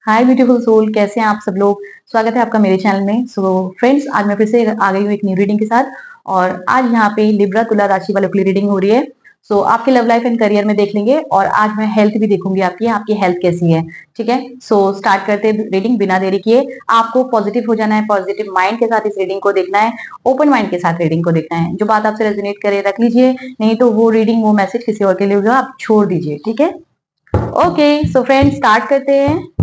हाय beautiful soul, कैसे हैं आप सब लोग। स्वागत है आपका मेरे चैनल में। सो फ्रेंड्स, आज मैं फिर से आ गई हूँ एक न्यू रीडिंग के साथ। और आज यहाँ पे लिब्रा तुला राशि वालों की रीडिंग हो रही है। सो आपके लव लाइफ एंड करियर में देख लेंगे, और आज मैं हेल्थ भी देखूंगी आपकी हेल्थ कैसी है। ठीक है, सो स्टार्ट करते हैं रीडिंग बिना देरी किए। आपको पॉजिटिव हो जाना है, पॉजिटिव माइंड के साथ इस रीडिंग को देखना है, ओपन माइंड के साथ रीडिंग को देखना है। जो बात आपसे रेजोनेट करे रख लीजिए, नहीं तो वो रीडिंग वो मैसेज किसी और के लिए होगा, आप छोड़ दीजिए। ठीक है, ओके। सो फ्रेंड्स, स्टार्ट करते हैं।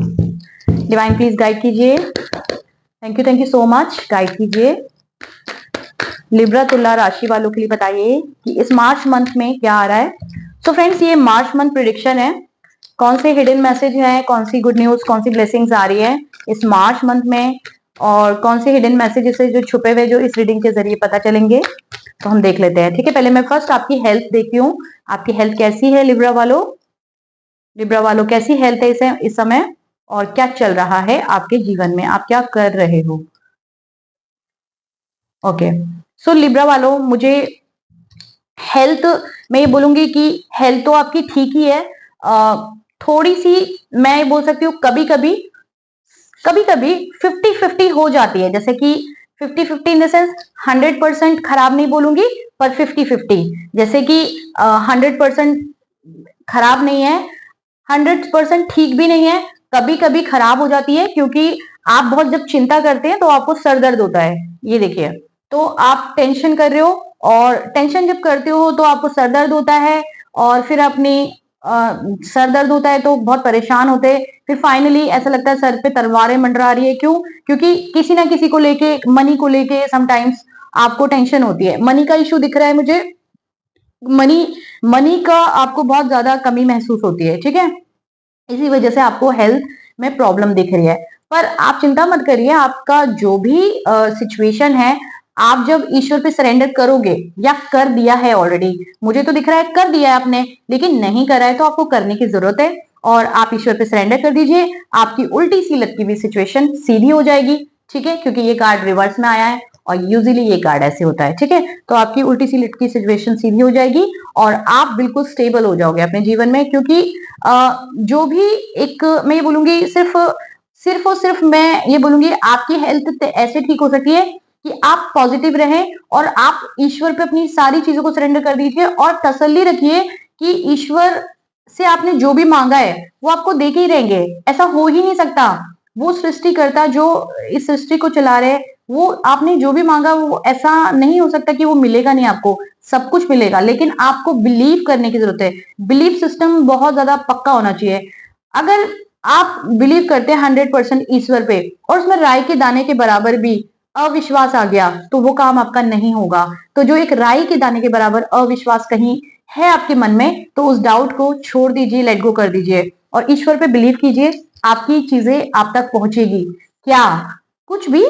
डिवाइन प्लीज गाइड कीजिए। Thank you so much. Guide कीजिए लिब्रा तुला राशि वालों के लिए। बताइए कि इस मार्च मंथ में क्या आ रहा है। सो फ्रेंड्स, ये मार्च मंथ प्रिडिक्शन है। कौन से हिडन मैसेज है, कौन सी गुड न्यूज, कौन सी ब्लेसिंग्स आ रही है इस मार्च मंथ में, और कौन से हिडन मैसेजेस है जो छुपे हुए, जो इस रीडिंग के जरिए पता चलेंगे, तो हम देख लेते हैं। ठीक है, पहले मैं फर्स्ट आपकी हेल्थ देखती हूँ। आपकी हेल्थ कैसी है लिब्रा वालों? लिब्रा वालों, कैसी हेल्थ है इस समय, और क्या चल रहा है आपके जीवन में, आप क्या कर रहे हो? ओके, सो लिब्रा वालों, मुझे हेल्थ, मैं ये बोलूंगी कि हेल्थ तो आपकी ठीक ही है। थोड़ी सी मैं ये बोल सकती हूँ, कभी कभी 50-50 हो जाती है। जैसे कि 50-50 इन द सेंस 100% खराब नहीं बोलूंगी, पर 50-50। जैसे कि 100% खराब नहीं है, 100% ठीक भी नहीं है, कभी कभी खराब हो जाती है। क्योंकि आप बहुत जब चिंता करते हैं तो आपको सर दर्द होता है। ये देखिए, तो आप टेंशन कर रहे हो, और टेंशन जब करते हो तो आपको सर दर्द होता है, और फिर अपनी सर दर्द होता है तो बहुत परेशान होते हैं। फिर फाइनली ऐसा लगता है सर पे तलवारें मंडरा रही है। क्यों? क्योंकि किसी ना किसी को लेके, मनी को लेके समटाइम्स आपको टेंशन होती है। मनी का इशू दिख रहा है मुझे। मनी मनी का आपको बहुत ज्यादा कमी महसूस होती है। ठीक है, इसी वजह से आपको हेल्थ में प्रॉब्लम दिख रही है। पर आप चिंता मत करिए, आपका जो भी सिचुएशन है, आप जब ईश्वर पे सरेंडर करोगे, या कर दिया है ऑलरेडी, मुझे तो दिख रहा है कर दिया है आपने, लेकिन नहीं करा है तो आपको करने की जरूरत है। और आप ईश्वर पे सरेंडर कर दीजिए, आपकी उल्टी सी लटकी हुई सिचुएशन सीधी हो जाएगी। ठीक है, क्योंकि ये कार्ड रिवर्स में आया है, और यूजुअली ये कार्ड ऐसे होता है। ठीक है, तो आपकी उल्टी सी लटकी सिचुएशन सीधी हो जाएगी, और आप बिल्कुल स्टेबल हो जाओगे अपने जीवन में। क्योंकि जो भी एक, मैं ये बोलूंगी, सिर्फ और सिर्फ मैं ये बोलूंगी, आपकी हेल्थ ऐसे ठीक हो सकती है कि आप पॉजिटिव रहें, और आप ईश्वर पे अपनी सारी चीजों को सरेंडर कर दीजिए, और तसल्ली रखिए कि ईश्वर से आपने जो भी मांगा है वो आपको दे के ही रहेंगे। ऐसा हो ही नहीं सकता। वो सृष्टिकर्ता जो इस सृष्टि को चला रहे, वो आपने जो भी मांगा, वो ऐसा नहीं हो सकता कि वो मिलेगा नहीं आपको। सब कुछ मिलेगा, लेकिन आपको बिलीव करने की जरूरत है। बिलीफ सिस्टम बहुत ज्यादा पक्का होना चाहिए। अगर आप बिलीव करते हैं 100% ईश्वर पे, और उसमें राई के दाने के बराबर भी अविश्वास आ गया, तो वो काम आपका नहीं होगा। तो जो एक राई के दाने के बराबर अविश्वास कहीं है आपके मन में, तो उस डाउट को छोड़ दीजिए, लेट गो कर दीजिए, और ईश्वर पे बिलीव कीजिए। आपकी चीजें आप तक पहुंचेगी। क्या? कुछ भी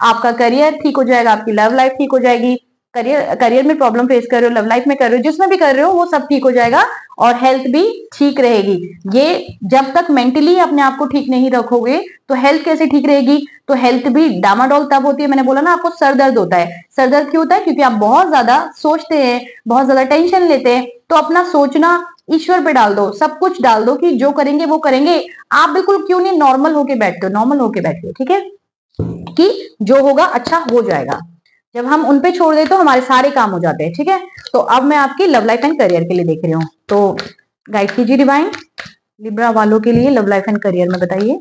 आपका करियर ठीक हो जाएगा, आपकी लव लाइफ ठीक हो जाएगी। करियर में प्रॉब्लम फेस कर रहे हो, लव लाइफ में कर रहे हो, जिसमें भी कर रहे हो, वो सब ठीक हो जाएगा, और हेल्थ भी ठीक रहेगी। ये जब तक मेंटली अपने आप को ठीक नहीं रखोगे, तो हेल्थ कैसे ठीक रहेगी? तो हेल्थ भी डामाडोल तब होती है। मैंने बोला ना, आपको सर दर्द होता है। सर दर्द क्यों होता है? क्योंकि आप बहुत ज्यादा सोचते हैं, बहुत ज्यादा टेंशन लेते हैं। तो अपना सोचना ईश्वर पे डाल दो, सब कुछ डाल दो कि जो करेंगे वो करेंगे। आप बिल्कुल क्यों नहीं नॉर्मल होके बैठते हो? नॉर्मल होके बैठिए। ठीक है, कि जो होगा अच्छा हो जाएगा। जब हम उन पे छोड़ दें तो हमारे सारे काम हो जाते हैं। ठीक है, तो अब मैं आपकी लव लाइफ एंड करियर के लिए देख रही हूँ, तो गाइड कीजिए डिवाइन लिब्रा वालों के लिए लव लाइफ एंड करियर में। बताइए,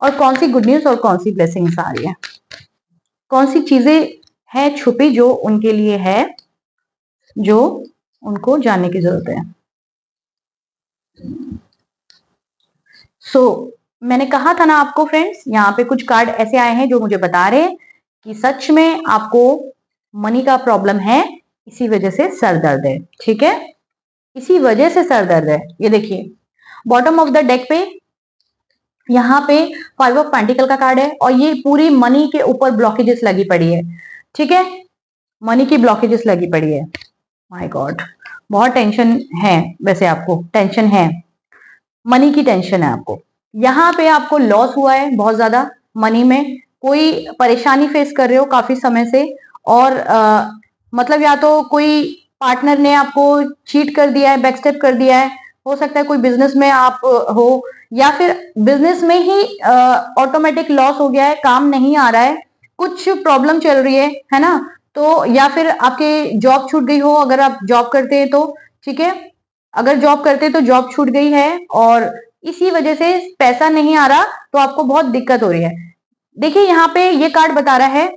और कौन सी गुड न्यूज और कौन सी ब्लेसिंग्स आ रही है, कौन सी चीजें हैं छुपी जो उनके लिए है, जो उनको जानने की जरूरत है। मैंने कहा था ना आपको फ्रेंड्स, यहाँ पे कुछ कार्ड ऐसे आए हैं जो मुझे बता रहे हैं कि सच में आपको मनी का प्रॉब्लम है, इसी वजह से सर दर्द है। ठीक है, इसी वजह से सर दर्द है। ये देखिए, बॉटम ऑफ द डेक पे यहाँ पे 5 ऑफ पेंटिकल का कार्ड है, और ये पूरी मनी के ऊपर ब्लॉकेजेस लगी पड़ी है। ठीक है, मनी की ब्लॉकेजेस लगी पड़ी है। माय गॉड, बहुत टेंशन है। वैसे आपको टेंशन है, मनी की टेंशन है आपको। यहाँ पे आपको लॉस हुआ है बहुत ज्यादा मनी में, कोई परेशानी फेस कर रहे हो काफी समय से, और मतलब या तो कोई पार्टनर ने आपको चीट कर दिया है, बैकस्टेप कर दिया है, हो सकता है कोई बिजनेस में आप हो, या फिर बिजनेस में ही ऑटोमेटिक लॉस हो गया है, काम नहीं आ रहा है, कुछ प्रॉब्लम चल रही है ना, तो या फिर आपके जॉब छूट गई हो, अगर आप जॉब करते हैं तो ठीक है, अगर जॉब करते हैं तो जॉब छूट गई है और इसी वजह से पैसा नहीं आ रहा, तो आपको बहुत दिक्कत हो रही है। देखिए यहाँ पे ये कार्ड बता रहा है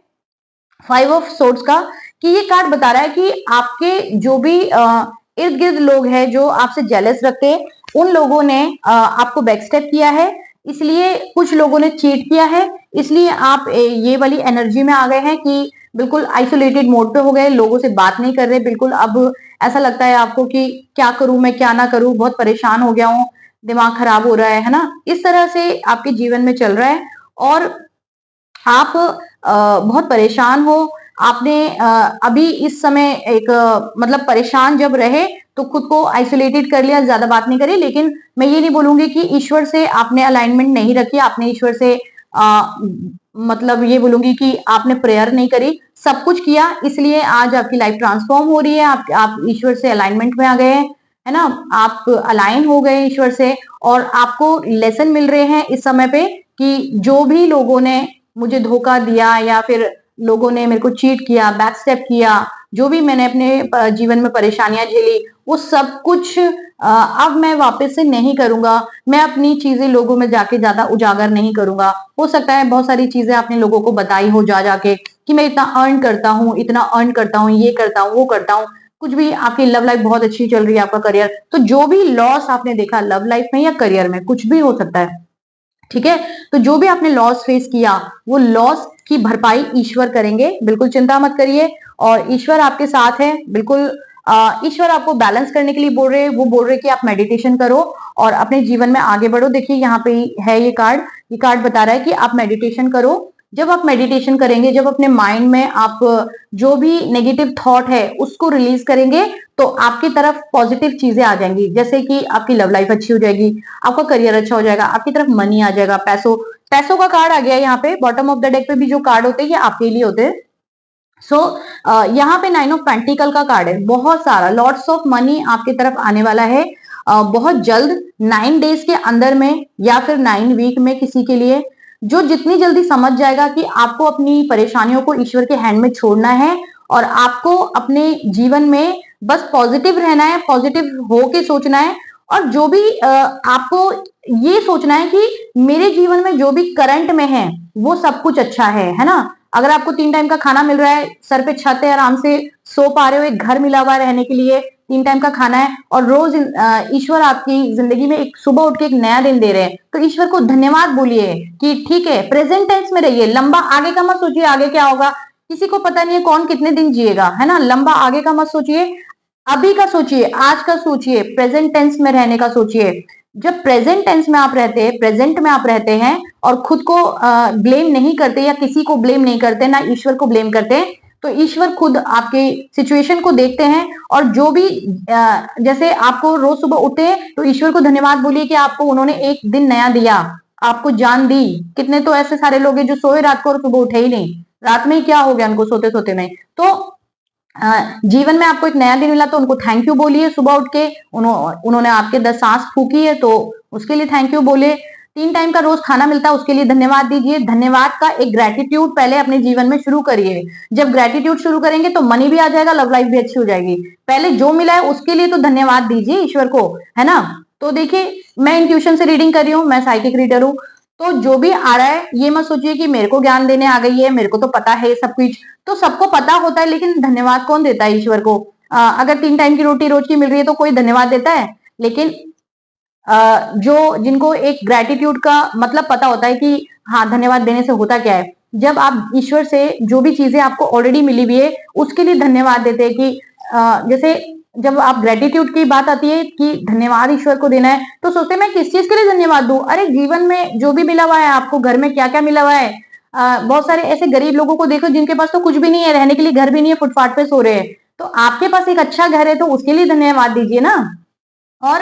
5 ऑफ सोर्ड्स का, कि ये कार्ड बता रहा है कि आपके जो भी इर्द गिर्द लोग हैं जो आपसे जेलस रखते हैं, उन लोगों ने आपको बैकस्टेप किया है, इसलिए कुछ लोगों ने चीट किया है, इसलिए आप ये वाली एनर्जी में आ गए हैं कि बिल्कुल आइसोलेटेड मोड पे हो गए, लोगों से बात नहीं कर रहे बिल्कुल। अब ऐसा लगता है आपको कि क्या करूं मैं, क्या ना करूं, बहुत परेशान हो गया हूं, दिमाग खराब हो रहा है ना, इस तरह से आपके जीवन में चल रहा है। और आप बहुत परेशान हो, आपने अभी इस समय एक मतलब परेशान जब रहे तो खुद को आइसोलेटेड कर लिया, ज्यादा बात नहीं करी, लेकिन मैं ये नहीं बोलूंगी कि ईश्वर से आपने अलाइनमेंट नहीं रखी, आपने ईश्वर से मतलब ये बोलूंगी कि आपने प्रेयर नहीं करी, सब कुछ किया, इसलिए आज आपकी लाइफ ट्रांसफॉर्म हो रही है, आप ईश्वर से अलाइनमेंट में आ गए हैं, है ना, आप अलाइन हो गए ईश्वर से, और आपको लेसन मिल रहे हैं इस समय पे कि जो भी लोगों ने मुझे धोखा दिया या फिर लोगों ने मेरे को चीट किया, बैकस्टेप किया, जो भी मैंने अपने जीवन में परेशानियां झेली, वो सब कुछ अब मैं वापस से नहीं करूंगा, मैं अपनी चीजें लोगों में जाके ज्यादा उजागर नहीं करूंगा। हो सकता है बहुत सारी चीजें आपने लोगों को बताई हो जा जाके कि मैं इतना अर्न करता हूँ, इतना अर्न करता हूँ, ये करता हूँ, वो करता हूँ, कुछ भी, आपकी लव लाइफ बहुत अच्छी चल रही है, आपका करियर, तो जो भी लॉस आपने देखा लव लाइफ में या करियर में, कुछ भी हो सकता है, ठीक है, तो जो भी आपने लॉस फेस किया, वो लॉस की भरपाई ईश्वर करेंगे, बिल्कुल चिंता मत करिए, और ईश्वर आपके साथ है बिल्कुल। ईश्वर आपको बैलेंस करने के लिए बोल रहे हैं, वो बोल रहे हैं कि आप मेडिटेशन करो और अपने जीवन में आगे बढ़ो। देखिए यहाँ पे है ये कार्ड बता रहा है कि आप मेडिटेशन करो, जब आप मेडिटेशन करेंगे, जब अपने माइंड में आप जो भी नेगेटिव थॉट है उसको रिलीज करेंगे, तो आपकी तरफ पॉजिटिव चीजें आ जाएंगी, जैसे कि आपकी लव लाइफ अच्छी हो जाएगी, आपका करियर अच्छा हो जाएगा, आपकी तरफ मनी आ जाएगा, पैसों का कार्ड आ गया है यहाँ पे, बॉटम ऑफ द डेक पे भी जो कार्ड होते हैं ये आपके लिए होते हैं। सो यहाँ पे 9 ऑफ पेंटिकल का कार्ड है, बहुत सारा लॉट्स ऑफ मनी आपकी तरफ आने वाला है बहुत जल्द, 9 डेज के अंदर में या फिर 9 वीक में, किसी के लिए जो जितनी जल्दी समझ जाएगा कि आपको अपनी परेशानियों को ईश्वर के हैंड में छोड़ना है, और आपको अपने जीवन में बस पॉजिटिव रहना है, पॉजिटिव होके सोचना है, और जो भी आपको ये सोचना है कि मेरे जीवन में जो भी करंट में है वो सब कुछ अच्छा है ना। अगर आपको 3 टाइम का खाना मिल रहा है, सर पे छत है, आराम से सो पा रहे हो, एक घर मिला हुआ है रहने के लिए, 3 टाइम का खाना है, और रोज ईश्वर आपकी जिंदगी में एक सुबह उठ के एक नया दिन दे रहे हैं, तो ईश्वर को धन्यवाद बोलिए कि ठीक है, प्रेजेंट टेंस में रहिए, लंबा आगे का मत सोचिए, आगे क्या होगा किसी को पता नहीं है, कौन कितने दिन जिएगा, है ना, लंबा आगे का मत सोचिए, अभी का सोचिए, आज का सोचिए, प्रेजेंट टेंस में रहने का सोचिए। जब प्रेजेंट टेंस में आप रहते हैं, प्रेजेंट में आप रहते हैं और खुद को ब्लेम नहीं करते या किसी को ब्लेम नहीं करते, ना ईश्वर को ब्लेम करते हैं, तो ईश्वर खुद आपके सिचुएशन को देखते हैं, और जो भी जैसे आपको रोज सुबह उठते हैं तो ईश्वर को धन्यवाद बोलिए कि आपको उन्होंने एक दिन नया दिया, आपको जान दी। कितने तो ऐसे सारे लोग हैं जो सोए रात को और सुबह उठे ही नहीं, रात में ही क्या हो गया उनको सोते सोते में। तो जीवन में आपको एक नया दिन मिला तो उनको थैंक यू बोलिए, सुबह उठ के उन्होंने आपके 10 सांस फूकी है तो उसके लिए थैंक यू बोले, 3 टाइम का रोज खाना मिलता है उसके लिए धन्यवाद दीजिए। धन्यवाद का एक ग्रेटिट्यूड पहले अपने जीवन में शुरू करिए, जब ग्रेटिट्यूड शुरू करेंगे तो मनी भी आ जाएगा, लव लाइफ भी अच्छी हो जाएगी। पहले जो मिला है उसके लिए तो धन्यवाद दीजिए ईश्वर को, है ना। तो देखिए मैं इंट्यूशन से रीडिंग कर रही हूँ, मैं साइकिक रीडर हूँ, तो जो भी आ रहा है ये मत सोचिए कि मेरे को ज्ञान देने आ गई है, मेरे को तो पता है सब कुछ, तो सबको पता होता है, लेकिन धन्यवाद कौन देता है ईश्वर को। अगर 3 टाइम की रोटी रोज की मिल रही है तो कोई धन्यवाद देता है, लेकिन जो जिनको एक ग्रेटिट्यूड का मतलब पता होता है कि हाँ धन्यवाद देने से होता क्या है, जब आप ईश्वर से जो भी चीजें आपको ऑलरेडी मिली हुई है उसके लिए धन्यवाद देते हैं कि जैसे जब आप ग्रेटिट्यूड की बात आती है कि धन्यवाद ईश्वर को देना है, तो सोचते मैं किस चीज के लिए धन्यवाद दूं। अरे जीवन में जो भी मिला हुआ है आपको, घर में क्या क्या मिला हुआ है, बहुत सारे ऐसे गरीब लोगों को देखो जिनके पास तो कुछ भी नहीं है, रहने के लिए घर भी नहीं है, फुटपाथ पे सो रहे हैं, तो आपके पास एक अच्छा घर है तो उसके लिए धन्यवाद दीजिए ना। और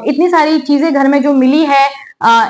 इतनी सारी चीजें घर में जो मिली है,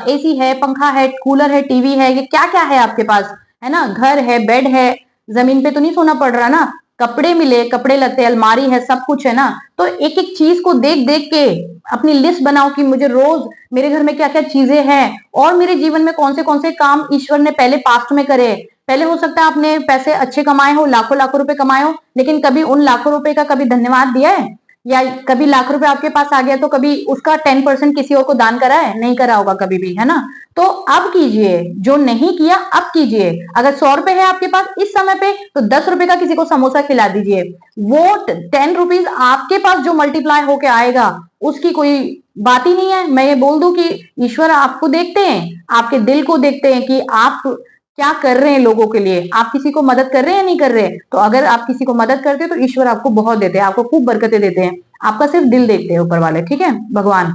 एसी है, पंखा है, कूलर है, टीवी है, ये क्या क्या है आपके पास, है ना, घर है, बेड है, जमीन पे तो नहीं सोना पड़ रहा ना, कपड़े मिले, कपड़े लत्ते, अलमारी है, सब कुछ है ना, तो एक एक चीज को देख देख के अपनी लिस्ट बनाओ कि मुझे रोज मेरे घर में क्या क्या चीजें हैं और मेरे जीवन में कौन से काम ईश्वर ने पहले पास्ट में करे। पहले हो सकता है आपने पैसे अच्छे कमाए हो, लाखों लाखों रुपए कमाए हो, लेकिन कभी उन लाखों रुपए का कभी धन्यवाद दिया है? या कभी लाख रुपए आपके पास आ गया तो कभी उसका 10% किसी और को दान करा है? नहीं करा होगा कभी भी, है ना। तो अब कीजिए, जो नहीं किया अब कीजिए। अगर 100 रुपए है आपके पास इस समय पे, तो 10 रुपए का किसी को समोसा खिला दीजिए। वो 10 रुपीज आपके पास जो मल्टीप्लाई होके आएगा उसकी कोई बात ही नहीं है। मैं ये बोल दूं कि ईश्वर आपको देखते हैं, आपके दिल को देखते हैं कि आप क्या कर रहे हैं लोगों के लिए, आप किसी को मदद कर रहे हैं या नहीं कर रहे। तो अगर आप किसी को मदद करते हैं तो ईश्वर आपको बहुत देते हैं, आपको खूब बरकतें देते हैं। आपका सिर्फ दिल देखते हैं ऊपर वाले, ठीक है, भगवान।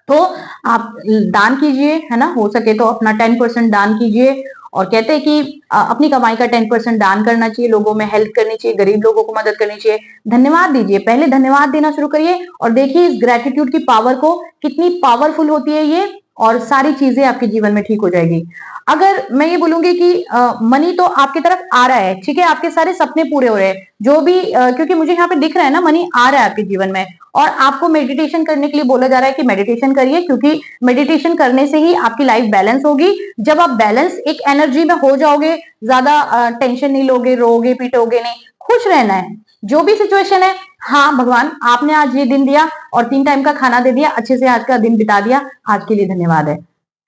तो आप दान कीजिए, है ना, हो सके तो अपना 10% दान कीजिए। और कहते हैं कि अपनी कमाई का 10% दान करना चाहिए, लोगों में हेल्प करनी चाहिए, गरीब लोगों को मदद करनी चाहिए। धन्यवाद दीजिए, पहले धन्यवाद देना शुरू करिए और देखिए इस ग्रेटिट्यूड की पावर को, कितनी पावरफुल होती है ये, और सारी चीजें आपके जीवन में ठीक हो जाएगी। अगर मैं ये बोलूंगी कि मनी तो आपकी तरफ आ रहा है, ठीक है, आपके सारे सपने पूरे हो रहे हैं, जो भी क्योंकि मुझे यहाँ पे दिख रहा है ना, मनी आ रहा है आपके जीवन में। और आपको मेडिटेशन करने के लिए बोला जा रहा है कि मेडिटेशन करिए, क्योंकि मेडिटेशन करने से ही आपकी लाइफ बैलेंस होगी। जब आप बैलेंस एक एनर्जी में हो जाओगे, ज्यादा टेंशन नहीं लोगे, रोगे पीटोगे नहीं, खुश रहना है जो भी सिचुएशन है। हाँ भगवान, आपने आज ये दिन दिया और 3 टाइम का खाना दे दिया, अच्छे से आज का दिन बिता दिया, आज के लिए धन्यवाद है।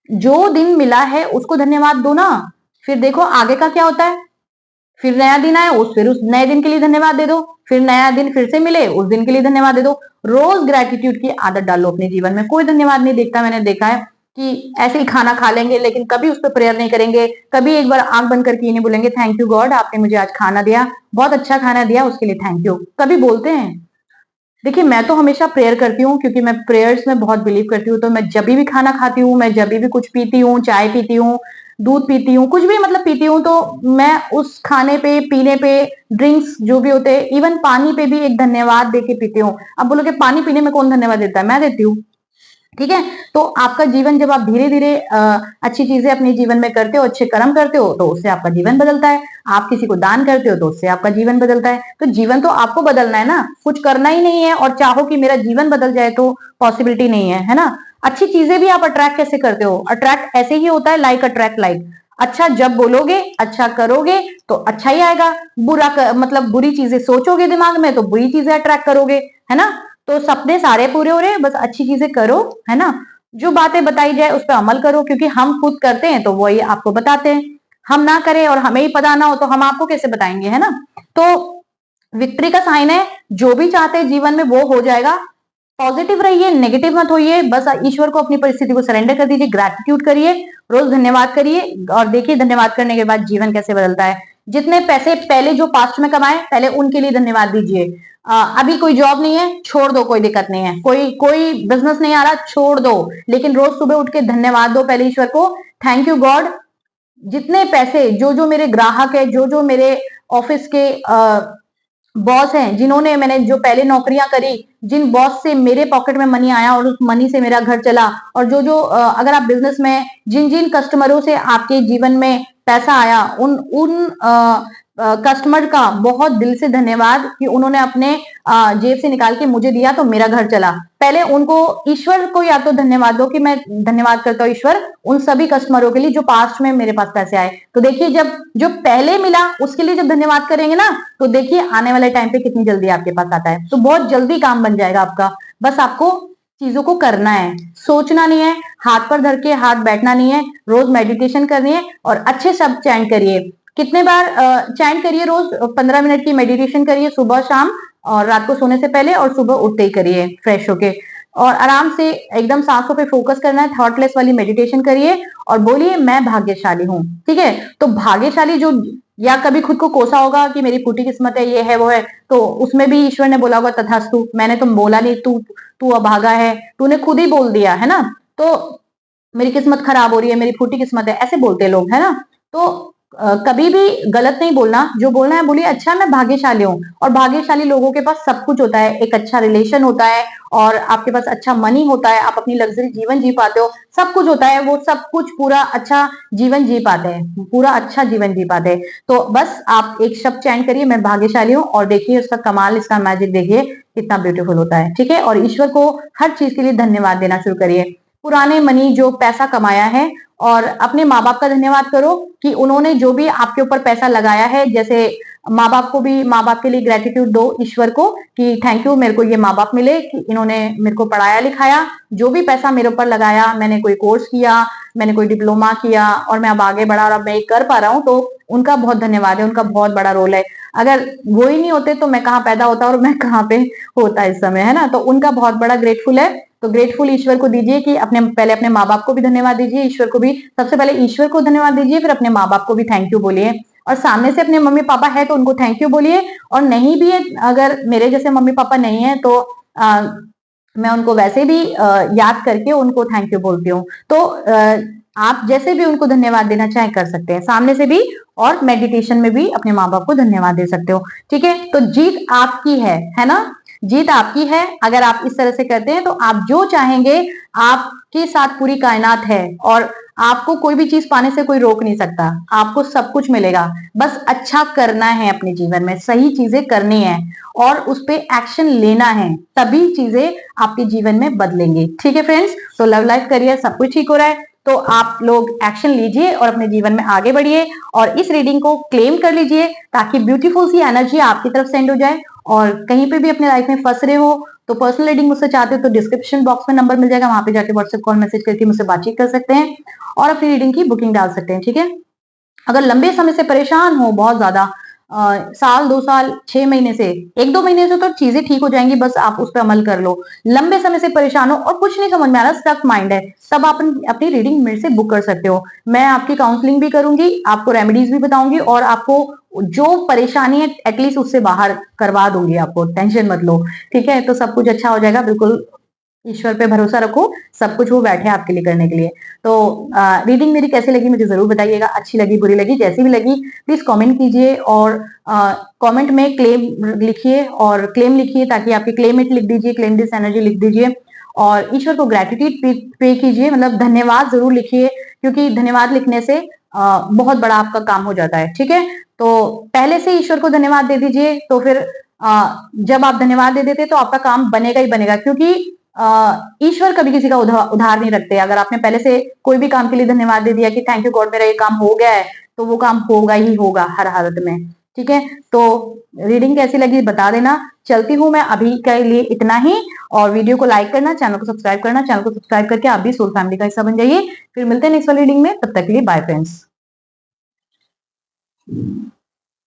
जो दिन मिला है उसको धन्यवाद दो ना, फिर देखो आगे का क्या होता है। फिर नया दिन आए, फिर उस नए दिन के लिए धन्यवाद दे दो, फिर नया दिन फिर से मिले, उस दिन के लिए धन्यवाद दे दो। रोज ग्रेटिट्यूड की आदत डालो अपने जीवन में। कोई धन्यवाद नहीं देखता, मैंने देखा है कि ऐसे ही खाना खा लेंगे लेकिन कभी उस पर प्रेयर नहीं करेंगे, कभी एक बार आंख बंद करके नहीं बोलेंगे थैंक यू गॉड, आपने मुझे आज खाना दिया, बहुत अच्छा खाना दिया, उसके लिए थैंक यू, कभी बोलते हैं? देखिए मैं तो हमेशा प्रेयर करती हूँ, क्योंकि मैं प्रेयर्स में बहुत बिलीव करती हूँ। तो मैं जब भी खाना खाती हूँ, मैं जब भी कुछ पीती हूँ, चाय पीती हूँ, दूध पीती हूँ, कुछ भी मतलब पीती हूँ, तो मैं उस खाने पे, पीने पे, ड्रिंक्स जो भी होते हैं, इवन पानी पे भी एक धन्यवाद देके पीती हूँ। अब बोलोगे पानी पीने में कौन धन्यवाद देता है? मैं देती हूँ, ठीक है। तो आपका जीवन, जब आप धीरे धीरे अच्छी चीजें अपने जीवन में करते हो, अच्छे कर्म करते हो, तो उससे आपका जीवन बदलता है। आप किसी को दान करते हो तो उससे आपका जीवन बदलता है। तो जीवन तो आपको बदलना है ना, कुछ करना ही नहीं है और चाहो कि मेरा जीवन बदल जाए, तो पॉसिबिलिटी नहीं है, है ना। अच्छी चीजें भी आप अट्रैक्ट कैसे करते हो? अट्रैक्ट ऐसे ही होता है, लाइक अट्रैक्ट लाइक। अच्छा जब बोलोगे, अच्छा करोगे, तो अच्छा ही आएगा। मतलब बुरी चीजें सोचोगे दिमाग में, तो बुरी चीजें अट्रैक्ट करोगे, है ना। तो सपने सारे पूरे हो रहे हैं, बस अच्छी चीजें करो, है ना। जो बातें बताई जाए उस पर अमल करो, क्योंकि हम खुद करते हैं तो वही आपको बताते हैं। हम ना करें और हमें ही पता ना हो तो हम आपको कैसे बताएंगे, है ना। तो विक्ट्री का साइन है, जो भी चाहते हैं जीवन में वो हो जाएगा। पॉजिटिव रहिए, नेगेटिव मत होइए, बस ईश्वर को अपनी परिस्थिति को सरेंडर कर दीजिए, ग्रैटिट्यूड करिए, रोज धन्यवाद करिए, और देखिए धन्यवाद करने के बाद जीवन कैसे बदलता है। जितने पैसे पहले जो पास्ट में कमाए, पहले उनके लिए धन्यवाद दीजिए। अभी कोई जॉब नहीं है, छोड़ दो, कोई दिक्कत नहीं है। कोई कोई बिजनेस नहीं आ रहा, छोड़ दो, लेकिन रोज सुबह उठ के धन्यवाद दो पहले ईश्वर को। थैंक यू गॉड, जितने पैसे, जो जो मेरे ग्राहक है, जो जो मेरे ऑफिस के बॉस हैं, जिन्होंने, मैंने जो पहले नौकरियां करी, जिन बॉस से मेरे पॉकेट में मनी आया और उस मनी से मेरा घर चला, और जो जो अगर आप बिजनेस में जिन जिन कस्टमरों से आपके जीवन में पैसा आया, उन उन कस्टमर का बहुत दिल से धन्यवाद कि उन्होंने अपने जेब से निकाल के मुझे दिया तो मेरा घर चला। पहले उनको, ईश्वर को या तो धन्यवाद दो कि मैं धन्यवाद करता हूँ ईश्वर उन सभी कस्टमरों के लिए जो पास्ट में मेरे पास पैसे आए। तो देखिए जब जो पहले मिला उसके लिए जब धन्यवाद करेंगे ना, तो देखिए आने वाले टाइम पे कितनी जल्दी आपके पास आता है। तो बहुत जल्दी काम बन जाएगा आपका। बस आपको चीजों को करना है, सोचना नहीं है, हाथ पर धर के हाथ बैठना नहीं है, रोज मेडिटेशन करनी है और अच्छे शब्द चैंट करिए। कितने बार चैंट करिए? रोज 15 मिनट की मेडिटेशन करिए, सुबह शाम, और रात को सोने से पहले और सुबह उठते ही करिए फ्रेश होके, और आराम से एकदम सांसों पे फोकस करना है, थॉटलेस वाली मेडिटेशन करिए और बोलिए मैं भाग्यशाली हूँ, ठीक है। तो भाग्यशाली जो, या कभी खुद को कोसा होगा कि मेरी फूटी किस्मत है, ये है वो है, तो उसमें भी ईश्वर ने बोला होगा तथास्तु, मैंने तुम बोला नहीं, तू तू अभागा है, तूने खुद ही बोल दिया, है ना। तो मेरी किस्मत खराब हो रही है, मेरी फूटी किस्मत है, ऐसे बोलते हैं लोग, है ना। तो कभी भी गलत नहीं बोलना, जो बोलना है बोलिए अच्छा मैं भाग्यशाली हूँ। और भाग्यशाली लोगों के पास सब कुछ होता है, एक अच्छा रिलेशन होता है और आपके पास अच्छा मनी होता है, आप अपनी लग्जरी जीवन जी पाते हो, सब कुछ होता है, वो सब कुछ पूरा अच्छा जीवन जी पाते हैं, पूरा अच्छा जीवन जी पाते हैं। तो बस आप एक शब्द चैन करिए मैं भाग्यशाली हूँ और देखिए उसका कमाल, इसका मैजिक देखिए कितना ब्यूटीफुल होता है। ठीक है, और ईश्वर को हर चीज के लिए धन्यवाद देना शुरू करिए। पुराने मनी जो पैसा कमाया है, और अपने माँ बाप का धन्यवाद करो कि उन्होंने जो भी आपके ऊपर पैसा लगाया है, जैसे माँ बाप को भी, माँ बाप के लिए ग्रेटिट्यूड दो ईश्वर को कि थैंक यू, मेरे को ये माँ बाप मिले कि इन्होंने मेरे को पढ़ाया लिखाया, जो भी पैसा मेरे ऊपर लगाया, मैंने कोई कोर्स किया, मैंने कोई डिप्लोमा किया और मैं अब आगे बढ़ा और अब मैं ये कर पा रहा हूँ, तो उनका बहुत धन्यवाद है, उनका बहुत बड़ा रोल है। अगर वो ही नहीं होते तो मैं कहाँ पैदा होता और मैं कहाँ पे होता इस समय, है ना। तो उनका बहुत बड़ा ग्रेटफुल है। तो ग्रेटफुल ईश्वर को दीजिए कि पहले अपने माँ बाप को भी धन्यवाद दीजिए, ईश्वर को भी, सबसे पहले ईश्वर को धन्यवाद दीजिए, फिर अपने माँ बाप को भी थैंक यू बोलिए। और सामने से अपने मम्मी पापा है तो उनको थैंक यू बोलिए, और नहीं भी है, अगर मेरे जैसे मम्मी पापा नहीं है तो मैं उनको वैसे भी याद करके उनको थैंक यू बोलती हूँ। तो आप जैसे भी उनको धन्यवाद देना चाहे कर सकते हैं, सामने से भी और मेडिटेशन में भी अपने माँ बाप को धन्यवाद दे सकते हो। ठीक है, तो जीत आपकी है ना, जीत आपकी है। अगर आप इस तरह से करते हैं तो आप जो चाहेंगे आपके साथ पूरी कायनात है, और आपको कोई भी चीज पाने से कोई रोक नहीं सकता, आपको सब कुछ मिलेगा। बस अच्छा करना है, अपने जीवन में सही चीजें करनी है और उस पर एक्शन लेना है, तभी चीजें आपके जीवन में बदलेंगे। ठीक है फ्रेंड्स, तो लव लाइफ करियर सब कुछ ठीक हो रहा है, तो आप लोग एक्शन लीजिए और अपने जीवन में आगे बढ़िए और इस रीडिंग को क्लेम कर लीजिए ताकि ब्यूटीफुल सी एनर्जी आपकी तरफ सेंड हो जाए। और कहीं पे भी अपने लाइफ में फंस रहे हो तो पर्सनल रीडिंग मुझसे चाहते हो तो डिस्क्रिप्शन बॉक्स में नंबर मिल जाएगा, वहां पे जाके व्हाट्सएप कॉल मैसेज करके मुझसे बातचीत कर सकते हैं और अपनी रीडिंग की बुकिंग डाल सकते हैं। ठीक है, अगर लंबे समय से परेशान हो, बहुत ज्यादा साल 2 साल 6 महीने से, 1-2 महीने से तो चीजें ठीक हो जाएंगी, बस आप उस पर अमल कर लो। लंबे समय से परेशान हो और कुछ नहीं समझ में आ रहा, स्टक माइंड है, तब आप अपनी रीडिंग मेरे से बुक कर सकते हो। मैं आपकी काउंसलिंग भी करूंगी, आपको रेमेडीज भी बताऊंगी और आपको जो परेशानी है एटलीस्ट उससे बाहर करवा दूंगी, आपको टेंशन मत लो। ठीक है, तो सब कुछ अच्छा हो जाएगा, बिल्कुल ईश्वर पे भरोसा रखो, सब कुछ वो बैठे आपके लिए करने के लिए। तो रीडिंग मेरी कैसी लगी मुझे जरूर बताइएगा, अच्छी लगी बुरी लगी जैसी भी लगी प्लीज कमेंट कीजिए और कमेंट में क्लेम लिखिए और क्लेम लिखिए, ताकि आपकी क्लेम इट लिख दीजिए, क्लेम दिस एनर्जी लिख दीजिए और ईश्वर को ग्रेटिट्यूड पे कीजिए, मतलब धन्यवाद जरूर लिखिए, क्योंकि धन्यवाद लिखने से बहुत बड़ा आपका काम हो जाता है। ठीक है, तो पहले से ईश्वर को धन्यवाद दे दीजिए, तो फिर जब आप धन्यवाद दे देते तो आपका काम बनेगा ही बनेगा, क्योंकि ईश्वर कभी किसी का उधार नहीं रखते। अगर आपने पहले से कोई भी काम के लिए धन्यवाद दे दिया कि थैंक यू गॉड मेरा ये काम हो गया है, तो वो काम होगा ही होगा हर हालत में। ठीक है, तो रीडिंग कैसी लगी बता देना। चलती हूँ मैं अभी के लिए इतना ही, और वीडियो को लाइक करना, चैनल को सब्सक्राइब करना, चैनल को सब्सक्राइब करके आप भी सोल फैमिली का हिस्सा बन जाइए। फिर मिलते हैं नेक्स्ट वाली रीडिंग में, तब तक के लिए बाय फ्रेंड्स।